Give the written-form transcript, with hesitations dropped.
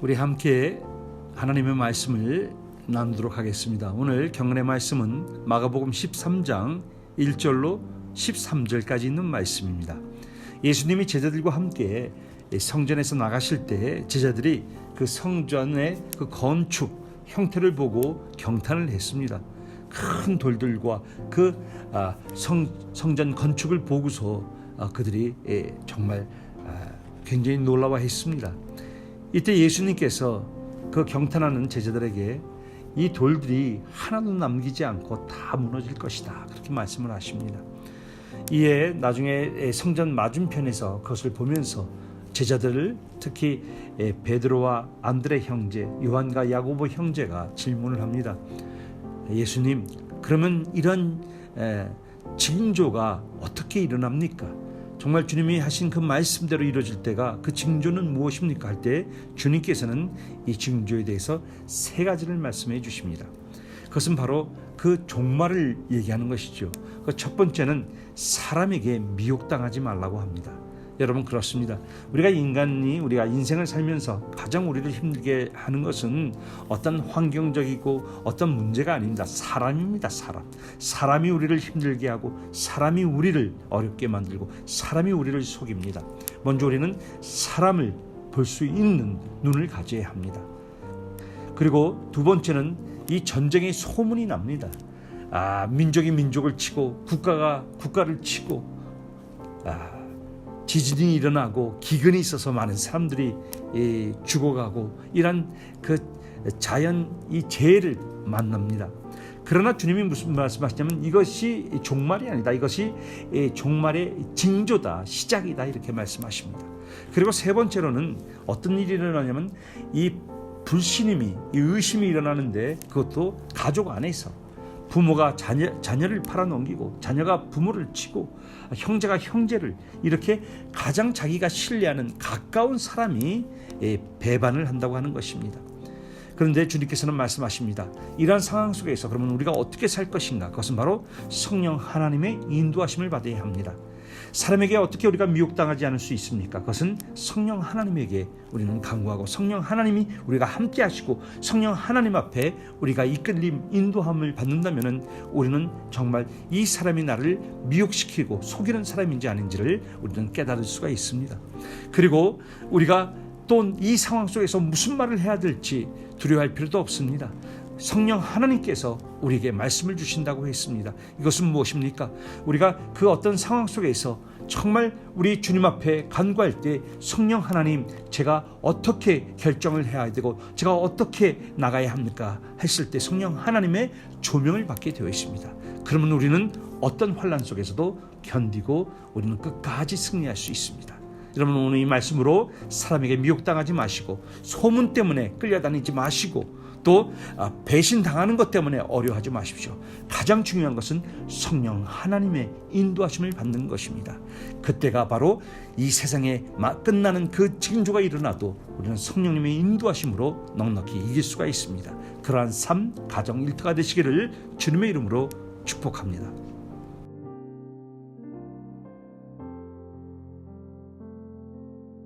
우리 함께 하나님의 말씀을 나누도록 하겠습니다. 오늘 경건의 말씀은 마가복음 13장 1절로 13절까지 있는 말씀입니다. 예수님이 제자들과 함께 성전에서 나가실 때 제자들이 그 성전의 그 건축 형태를 보고 경탄을 했습니다. 큰 돌들과 그 성전 건축을 보고서 그들이 정말 굉장히 놀라워했습니다. 이때 예수님께서 그 경탄하는 제자들에게 이 돌들이 하나도 남기지 않고 다 무너질 것이다, 그렇게 말씀을 하십니다. 이에 나중에 성전 맞은편에서 그것을 보면서 제자들을, 특히 베드로와 안드레 형제, 요한과 야고보 형제가 질문을 합니다. 예수님, 그러면 이런 징조가 어떻게 일어납니까? 정말 주님이 하신 그 말씀대로 이루어질 때가 그 징조는 무엇입니까? 할 때 주님께서는 이 징조에 대해서 세 가지를 말씀해 주십니다. 그것은 바로 그 종말을 얘기하는 것이죠. 그 첫 번째는 사람에게 미혹당하지 말라고 합니다. 여러분, 그렇습니다. 우리가 인생을 살면서 가장 우리를 힘들게 하는 것은 어떤 환경적이고 어떤 문제가 아닙니다. 사람입니다. 사람이 우리를 힘들게 하고, 사람이 우리를 어렵게 만들고, 사람이 우리를 속입니다. 먼저 우리는 사람을 볼 수 있는 눈을 가져야 합니다. 그리고 두 번째는 이 전쟁의 소문이 납니다. 민족이 민족을 치고, 국가가 국가를 치고, 지진이 일어나고 기근이 있어서 많은 사람들이 죽어가고, 이런 그 자연 이 재해를 만납니다. 그러나 주님이 무슨 말씀하시냐면 이것이 종말이 아니다, 이것이 종말의 징조다, 시작이다, 이렇게 말씀하십니다. 그리고 세 번째로는 어떤 일이 일어나냐면 이 불신임이, 이 의심이 일어나는데, 그것도 가족 안에서 부모가 자녀를 팔아넘기고, 자녀가 부모를 치고, 형제가 형제를, 이렇게 가장 자기가 신뢰하는 가까운 사람이 배반을 한다고 하는 것입니다. 그런데 주님께서는 말씀하십니다. 이러한 상황 속에서 그러면 우리가 어떻게 살 것인가? 그것은 바로 성령 하나님의 인도하심을 받아야 합니다. 사람에게 어떻게 우리가 미혹당하지 않을 수 있습니까? 그것은 성령 하나님에게 우리는 간구하고, 성령 하나님이 우리가 함께 하시고, 성령 하나님 앞에 우리가 이끌림, 인도함을 받는다면 우리는 정말 이 사람이 나를 미혹시키고 속이는 사람인지 아닌지를 우리는 깨달을 수가 있습니다. 그리고 우리가 또 이 상황 속에서 무슨 말을 해야 될지 두려워할 필요도 없습니다. 성령 하나님께서 우리에게 말씀을 주신다고 했습니다. 이것은 무엇입니까? 우리가 그 어떤 상황 속에서 정말 우리 주님 앞에 간구할 때, 성령 하나님, 제가 어떻게 결정을 해야 되고 제가 어떻게 나가야 합니까? 했을 때 성령 하나님의 조명을 받게 되어 있습니다. 그러면 우리는 어떤 환난 속에서도 견디고 우리는 끝까지 승리할 수 있습니다. 여러분, 오늘 이 말씀으로 사람에게 미혹당하지 마시고, 소문 때문에 끌려다니지 마시고, 또 배신당하는 것 때문에 어려워하지 마십시오. 가장 중요한 것은 성령 하나님의 인도하심을 받는 것입니다. 그때가 바로 이 세상에 끝나는 그 징조가 일어나도 우리는 성령님의 인도하심으로 넉넉히 이길 수가 있습니다. 그러한 삶, 가정 일터가 되시기를 주님의 이름으로 축복합니다.